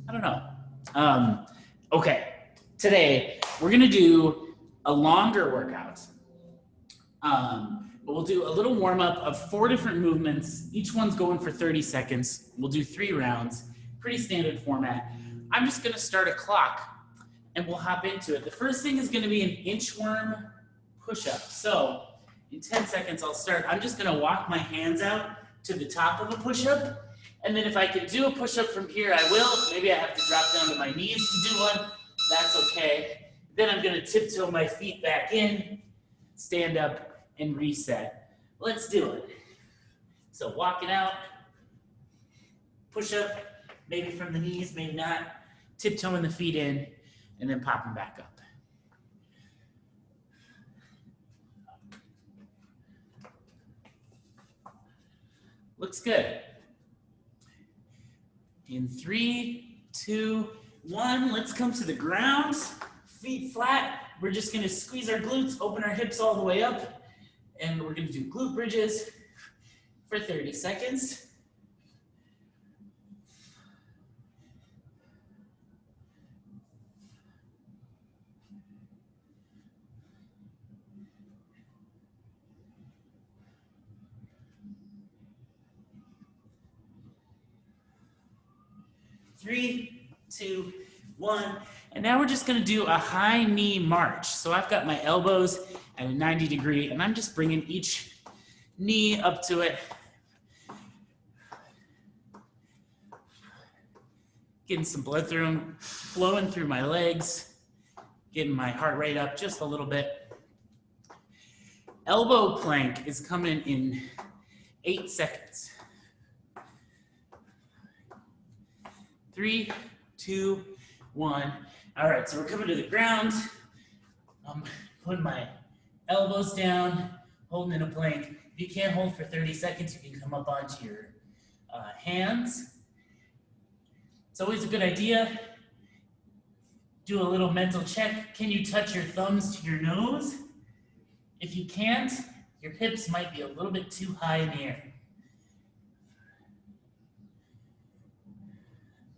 I don't know. Okay, today we're gonna do a longer workout. But we'll do a little warm up of 4 different movements. Each one's going for 30 seconds. We'll do 3 rounds, pretty standard format. I'm just gonna start a clock and we'll hop into it. The first thing is gonna be an inchworm push-up. So in 10 seconds, I'll start. I'm just gonna walk my hands out to the top of a push-up. And then if I can do a push-up from here, I will. Maybe I have to drop down to my knees to do one. That's okay. Then I'm gonna tiptoe my feet back in, stand up, and reset. Let's do it. So walking out, push-up, maybe from the knees, maybe not. Tiptoeing the feet in, and then popping back up. Looks good. In 3, 2, 1, let's come to the ground. Feet flat. We're just gonna squeeze our glutes, open our hips all the way up, and we're gonna do glute bridges for 30 seconds. Three, 2, 1. And now we're just gonna do a high knee march. So I've got my elbows at a 90 degree and I'm just bringing each knee up to it. Getting some blood flowing through my legs, getting my heart rate up just a little bit. Elbow plank is coming in 8 seconds. 3, 2, 1. All right, so we're coming to the ground. I'm putting my elbows down, holding in a plank. If you can't hold for 30 seconds, you can come up onto your hands. It's always a good idea. Do a little mental check. Can you touch your thumbs to your nose? If you can't, your hips might be a little bit too high in the air.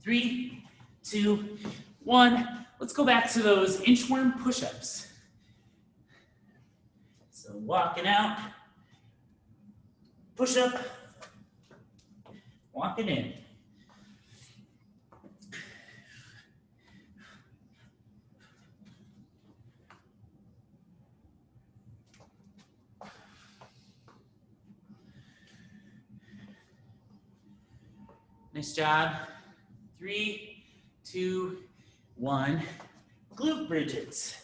3, 2, 1. Let's go back to those inchworm push-ups. So walking out, push-up, walking in. Nice job. 3, 2, 1. Glute bridges.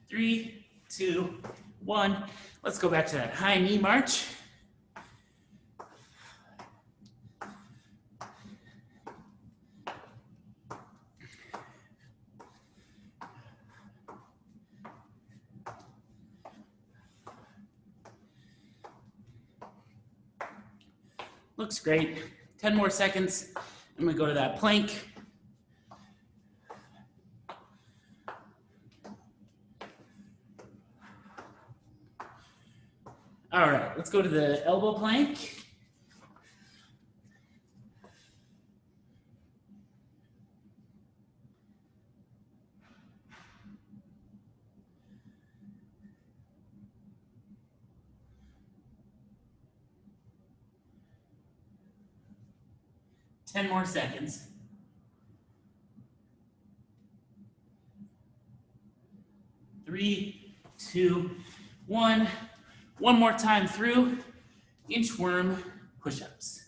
Three, 2, 1. Let's go back to that high knee march. Looks great. 10 more seconds. I'm gonna go to that plank. All right, let's go to the elbow plank. Ten more seconds. 3, 2, 1. One more time through inchworm push-ups.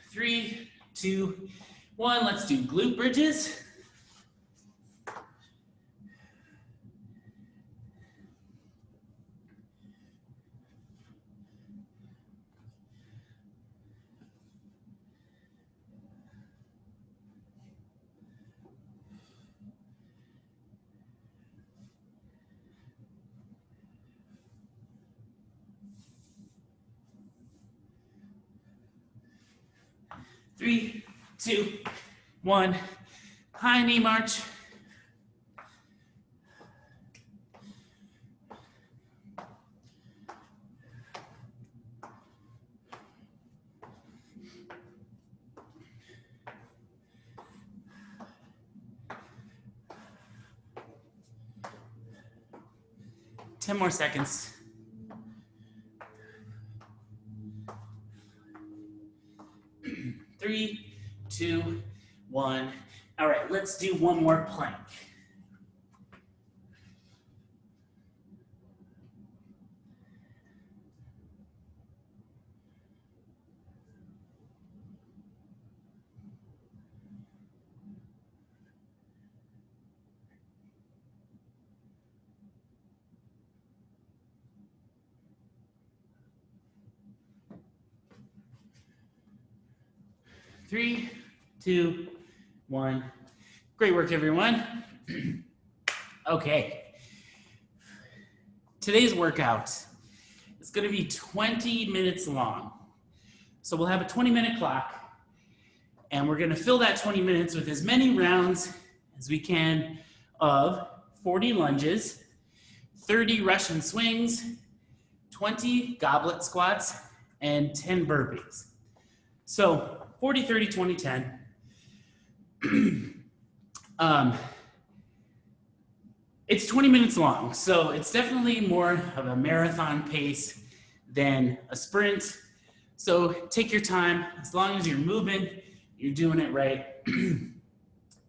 Three, 2, 1. Let's do glute bridges. Three, 2, 1. High knee march. Ten more seconds. Three, 2, 1. All right, let's do one more plank. Three, 2, 1. Great work, everyone. Okay. Today's workout is going to be 20 minutes long. So we'll have a 20-minute clock, and we're going to fill that 20 minutes with as many rounds as we can of 40 lunges, 30 Russian swings, 20 goblet squats, and 10 burpees. So 40, 30, 20, 10. It's 20 minutes long, so it's definitely more of a marathon pace than a sprint. So take your time. As long as you're moving, you're doing it right.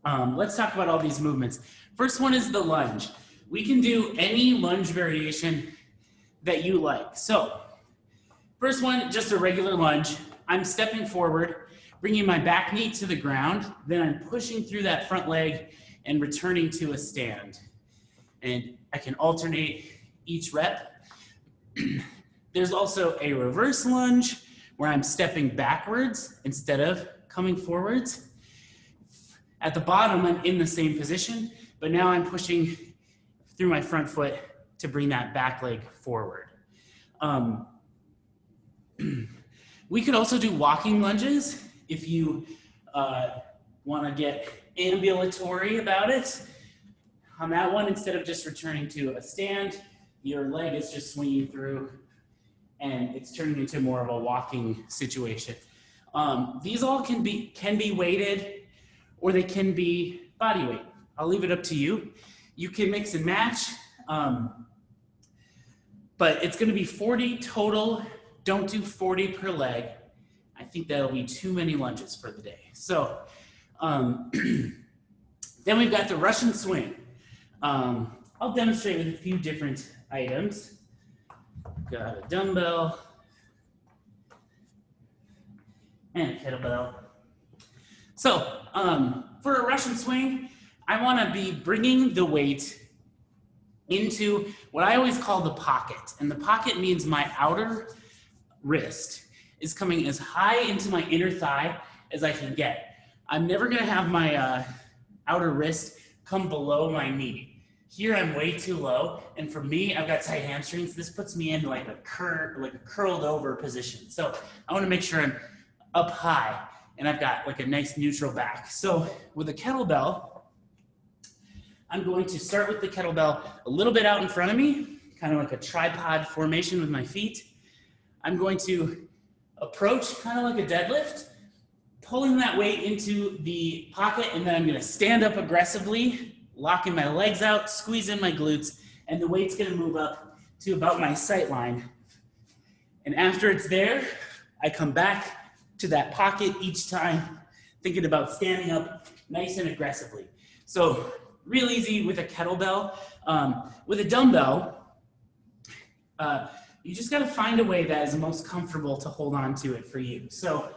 Let's talk about all these movements. First one is the lunge. We can do any lunge variation that you like. So first one, just a regular lunge. I'm stepping forward, bringing my back knee to the ground, then I'm pushing through that front leg and returning to a stand. And I can alternate each rep. There's also a reverse lunge where I'm stepping backwards instead of coming forwards. At the bottom, I'm in the same position, but now I'm pushing through my front foot to bring that back leg forward. We could also do walking lunges if you want to get ambulatory about it. On that one, instead of just returning to a stand, your leg is just swinging through and it's turning into more of a walking situation. These all can be weighted or they can be body weight. I'll leave it up to you. You can mix and match, but it's gonna be 40 total. Don't do 40 per leg. I think that'll be too many lunges for the day. So then we've got the Russian swing. I'll demonstrate with a few different items. Got a dumbbell and a kettlebell. So for a Russian swing, I want to be bringing the weight into what I always call the pocket. And the pocket means my outer wrist is coming as high into my inner thigh as I can get. I'm never going to have my outer wrist come below my knee. Here I'm way too low, and for me, I've got tight hamstrings. This puts me in like a curled over position. So I want to make sure I'm up high and I've got like a nice neutral back. So with a kettlebell, I'm going to start with the kettlebell a little bit out in front of me, kind of like a tripod formation with my feet. I'm going to approach kind of like a deadlift, pulling that weight into the pocket, and then I'm going to stand up aggressively, locking my legs out, squeeze in my glutes, and the weight's going to move up to about my sight line. And after it's there, I come back to that pocket each time, thinking about standing up nice and aggressively. So real easy with a kettlebell. With a dumbbell, you just got to find a way that is most comfortable to hold on to it for you. So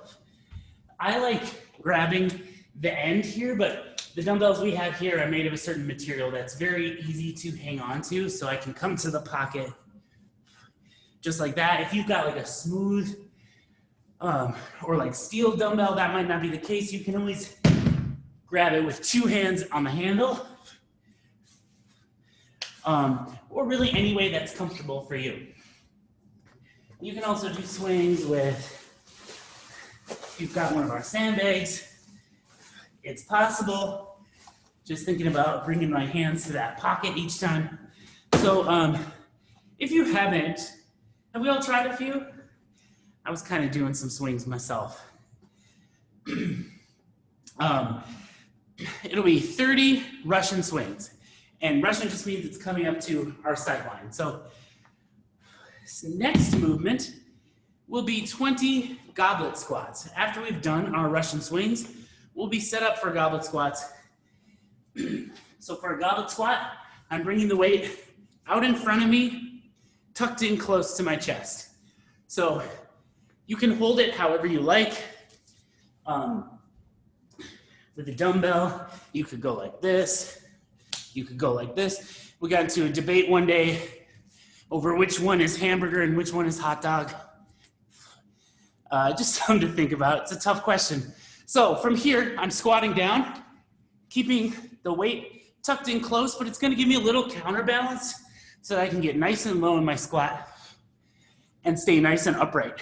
I like grabbing the end here, but the dumbbells we have here are made of a certain material that's very easy to hang on to, so I can come to the pocket just like that. If you've got like a smooth or like steel dumbbell, that might not be the case. You can always grab it with 2 hands on the handle, or really any way that's comfortable for you. You can also do swings with, if you've got one of our sandbags, it's possible. Just thinking about bringing my hands to that pocket each time. So if you haven't, have we all tried a few? I was kind of doing some swings myself. It'll be 30 Russian swings. And Russian just means it's coming up to our sideline. So this next movement will be 20 goblet squats. After we've done our Russian swings, we'll be set up for goblet squats. So for a goblet squat, I'm bringing the weight out in front of me, tucked in close to my chest. So you can hold it however you like. With a dumbbell, you could go like this. You could go like this. We got into a debate one day over which one is hamburger and which one is hot dog. Just something to think about. It's a tough question. So from here, I'm squatting down, keeping the weight tucked in close, but it's gonna give me a little counterbalance so that I can get nice and low in my squat and stay nice and upright.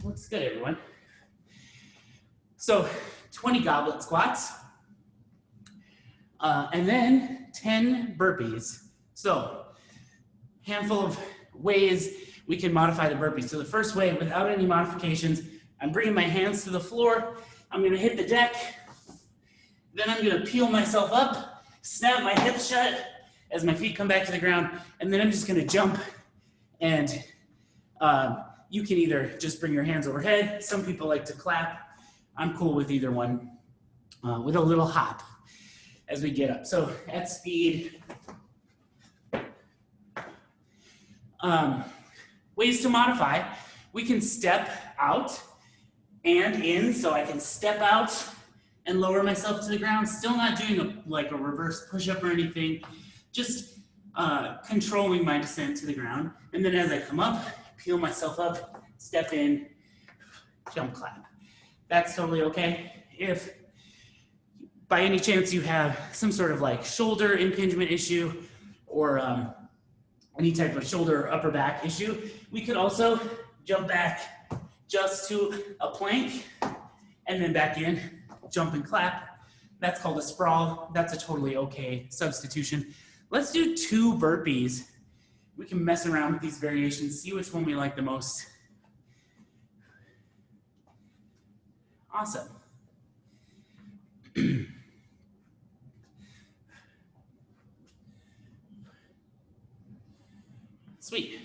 Looks good, everyone. So 20 goblet squats, and then 10 burpees. So handful of ways we can modify the burpees. So the first way, without any modifications, I'm bringing my hands to the floor. I'm gonna hit the deck. Then I'm gonna peel myself up, snap my hips shut as my feet come back to the ground, and then I'm just gonna jump. And you can either just bring your hands overhead. Some people like to clap. I'm cool with either one, with a little hop as we get up. So at speed. Ways to modify. We can step out and in, so I can step out and lower myself to the ground. Still not doing like a reverse push-up or anything, just controlling my descent to the ground. And then as I come up, peel myself up, step in, jump, clap. That's totally okay. If by any chance you have some sort of like shoulder impingement issue or any type of shoulder or upper back issue, we could also jump back just to a plank and then back in, jump and clap. That's called a sprawl. That's a totally okay substitution. Let's do 2 burpees. We can mess around with these variations, see which one we like the most. Awesome. Sweet.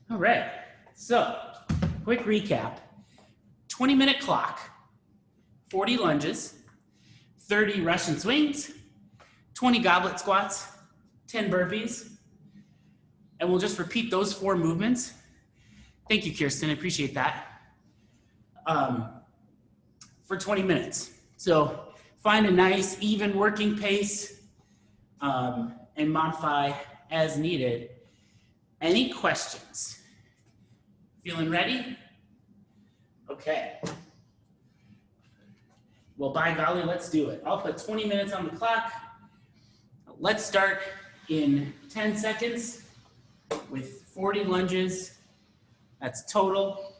All right, so quick recap. 20-minute clock, 40 lunges, 30 Russian swings, 20 goblet squats, 10 burpees, and we'll just repeat those 4 movements. Thank you, Kirsten, I appreciate that. For 20 minutes. So find a nice, even working pace and modify as needed. Any questions? Feeling ready? Okay. Well, by golly, let's do it. I'll put 20 minutes on the clock. Let's start in 10 seconds with 40 lunges. That's total.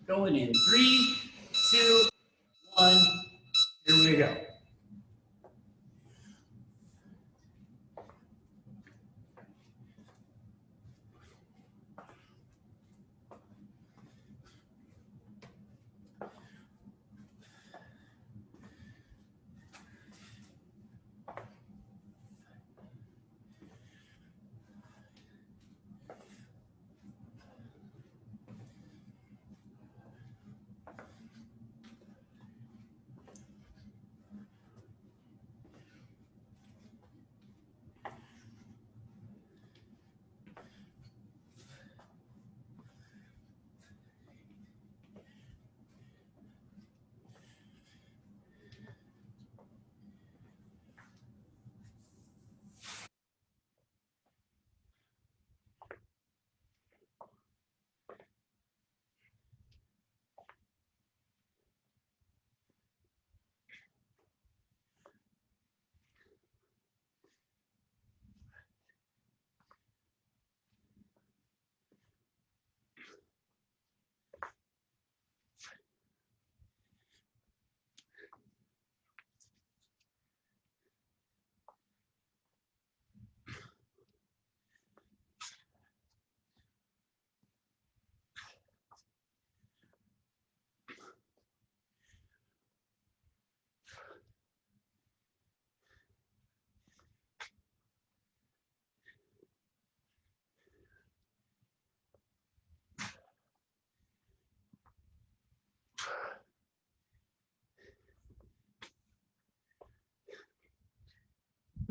Going in 3, 2, 1. Here we go.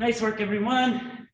Nice work, everyone.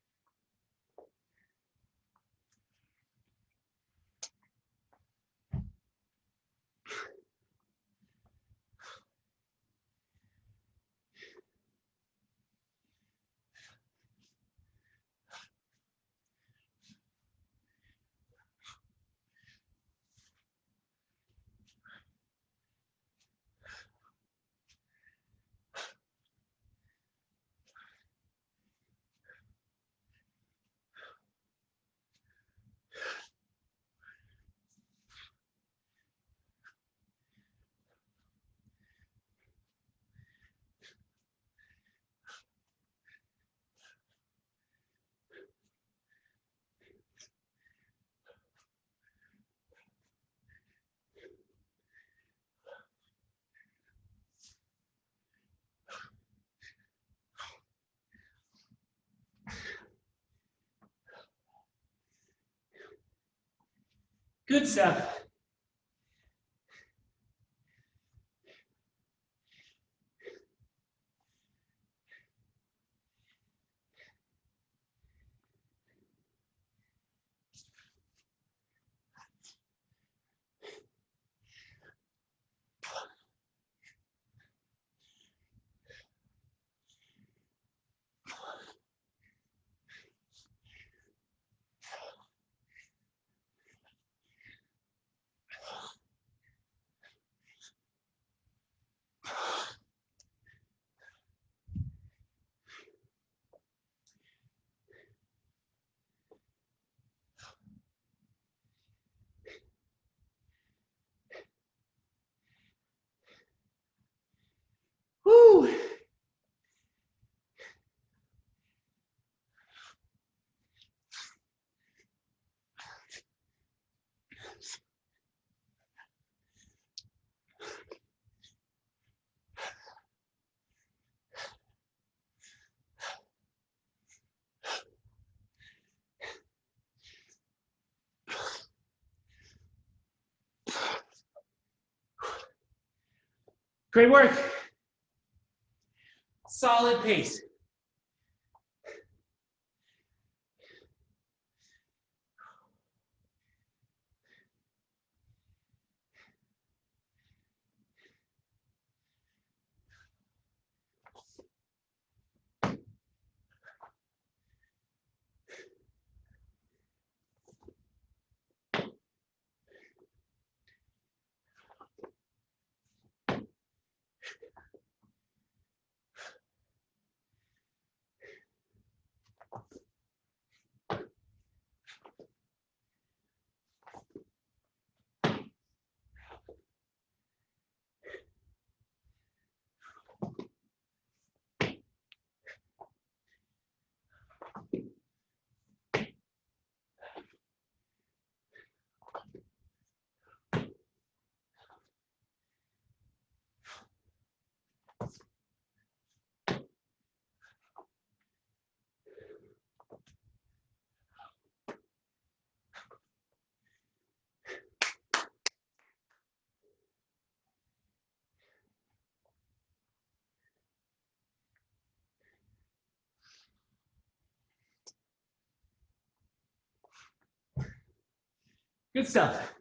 Good stuff. Woo! Great work. Solid pace. Good stuff.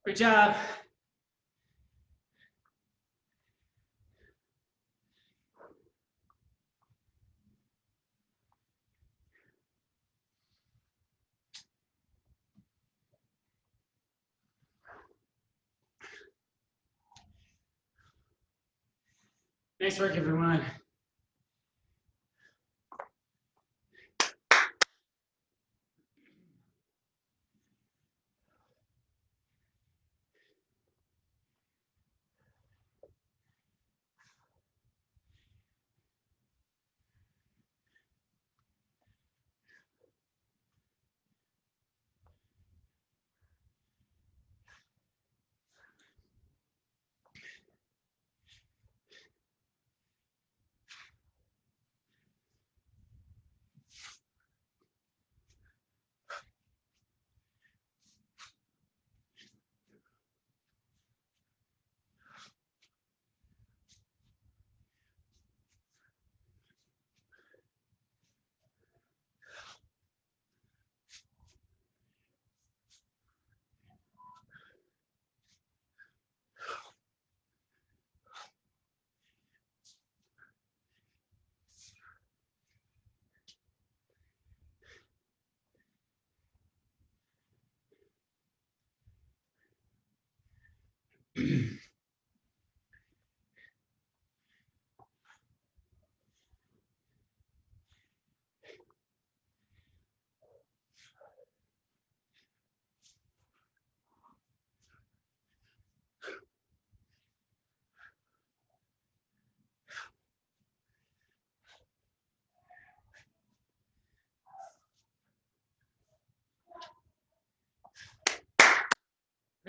Great job. Nice work, everyone.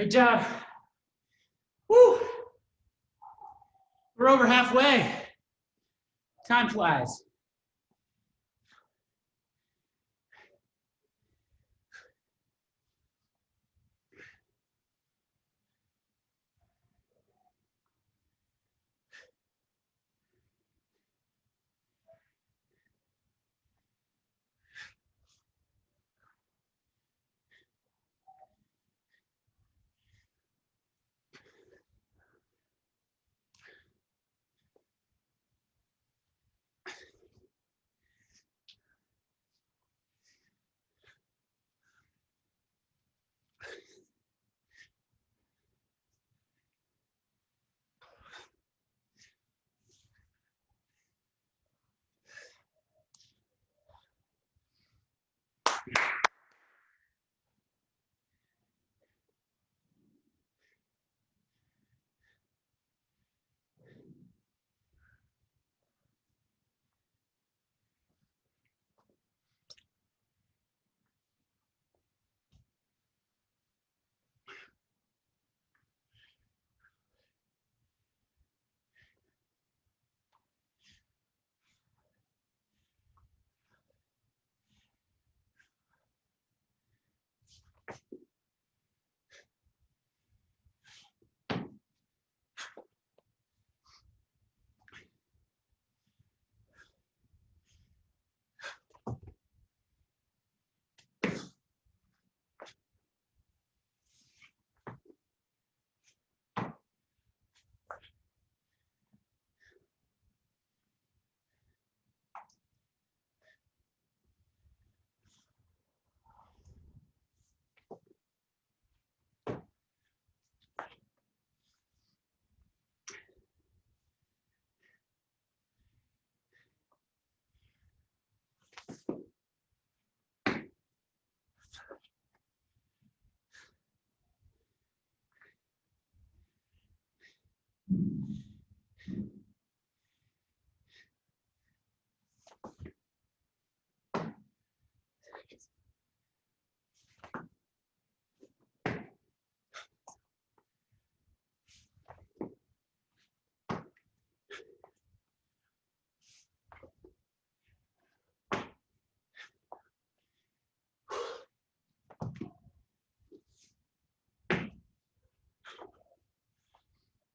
Great job. Woo! We're over halfway. Time flies.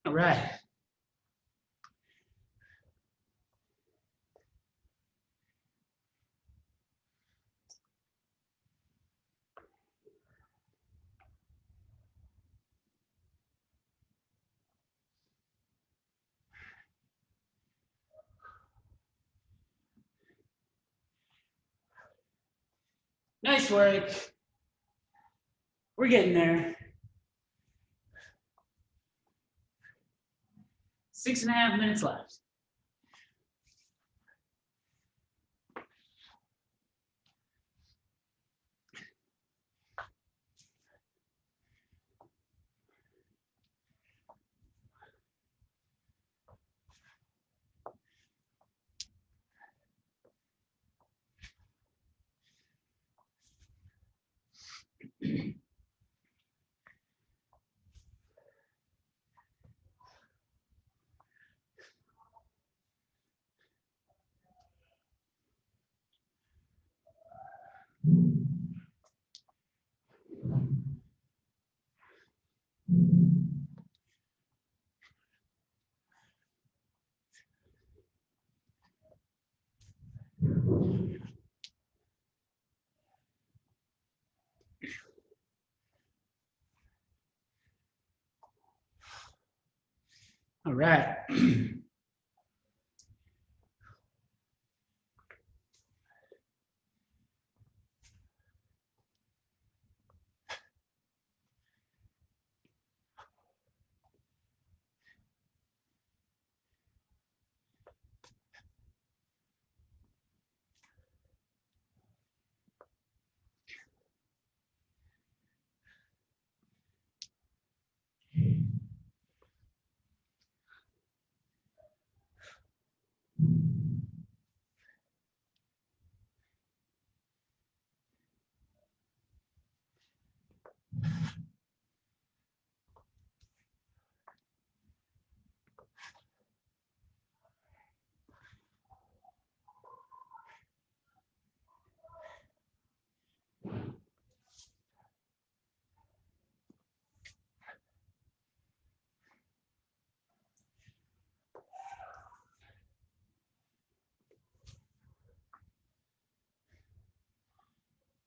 All right. Nice work. We're getting there. 6.5 minutes left. All right.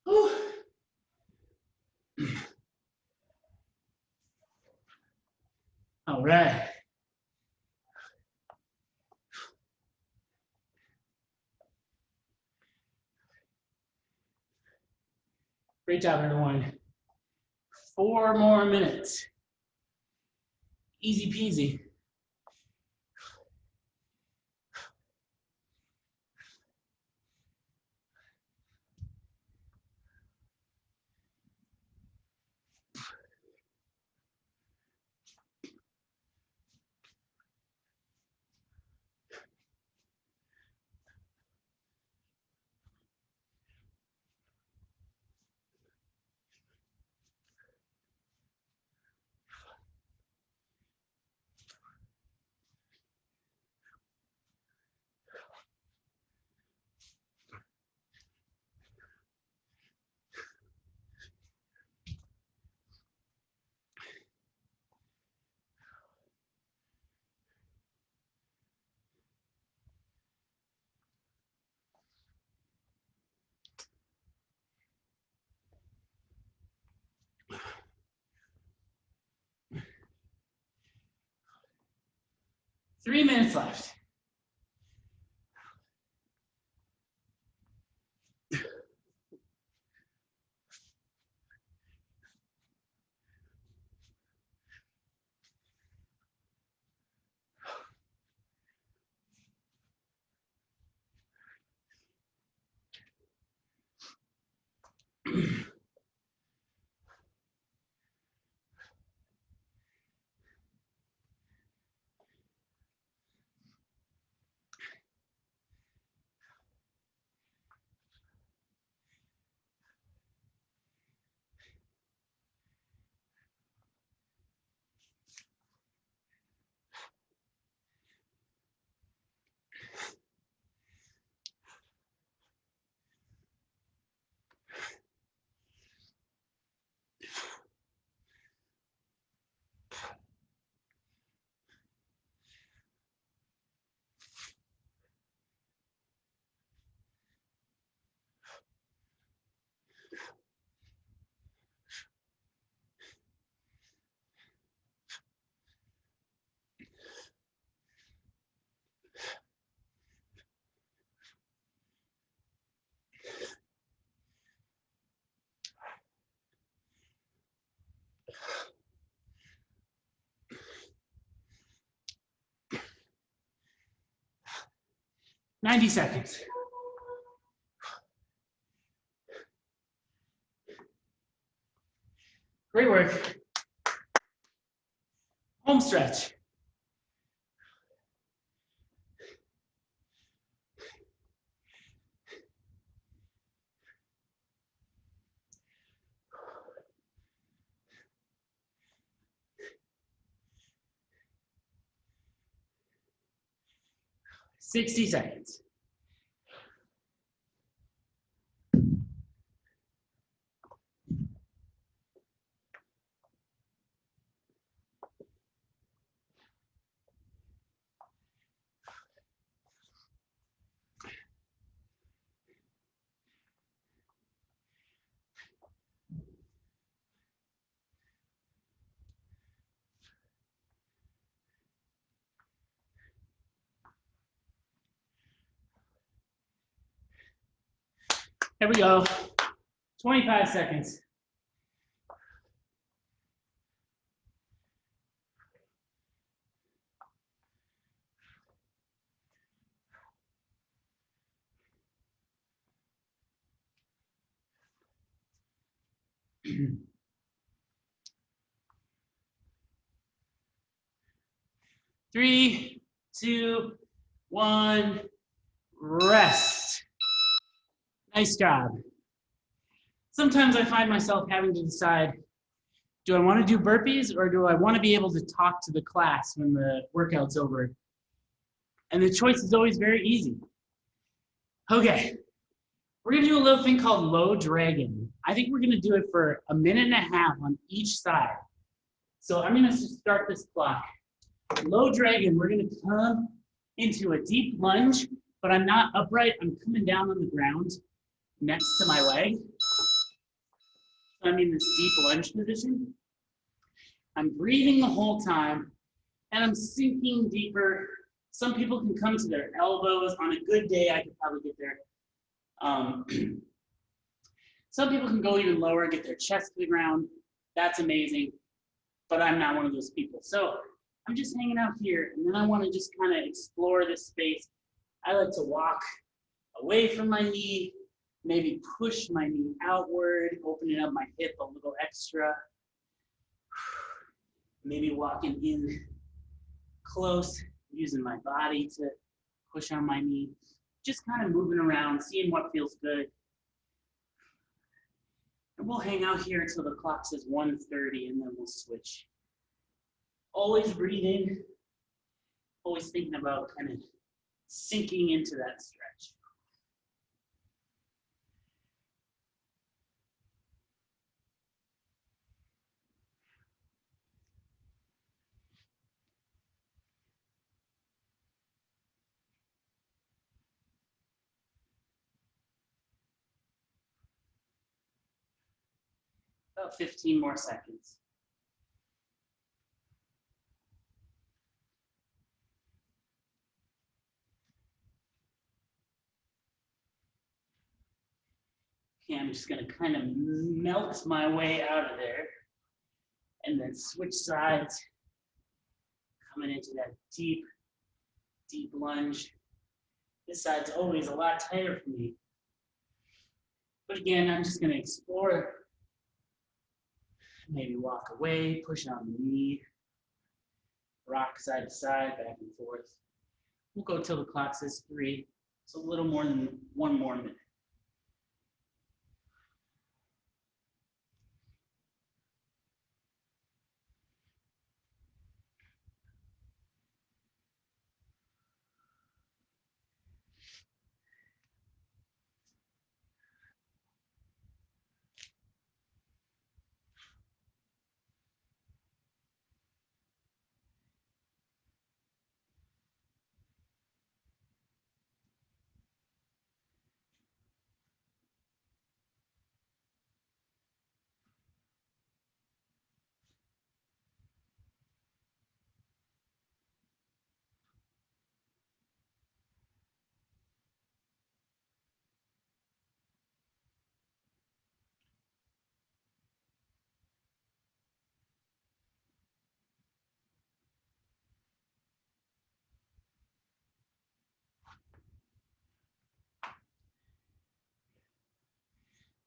Whew. All right. Great job, everyone. 4 more minutes. Easy peasy. Three minutes left. 90 seconds. Great work. Home stretch. Sixty seconds. Here we go. 25 seconds. Three, two, one, rest. Nice job. Sometimes I find myself having to decide, do I want to do burpees or do I want to be able to talk to the class when the workout's over? And the choice is always very easy. Okay, we're gonna do a little thing called low dragon. I think we're gonna do it for a minute and a half on each side. So I'm gonna start this clock. Low dragon, we're gonna come into a deep lunge, but I'm not upright, I'm coming down on the ground next to my leg. So I'm in this deep lunge position. I'm breathing the whole time, and I'm sinking deeper. Some people can come to their elbows. On a good day, I could probably get there. Some people can go even lower, get their chest to the ground. That's amazing, but I'm not one of those people. So I'm just hanging out here, and then I want to just kind of explore this space. I like to walk away from my knee, maybe push my knee outward, opening up my hip a little extra. Maybe walking in close, using my body to push on my knee. Just kind of moving around, seeing what feels good. And we'll hang out here until the clock says 1:30, and then we'll switch. Always breathing, always thinking about kind of sinking into that stretch. About 15 more seconds. Okay, I'm just gonna kind of melt my way out of there and then switch sides, coming into that deep, deep lunge. This side's always a lot tighter for me. But again, I'm just gonna explore. Maybe walk away, push on the knee, rock side to side, back and forth. We'll go till the clock says 3. So a little more than 1 more minute.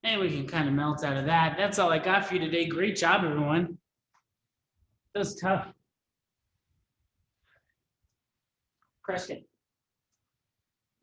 And we can kind of melt out of that. That's all I got for you today. Great job, everyone. That was tough. Crushed it.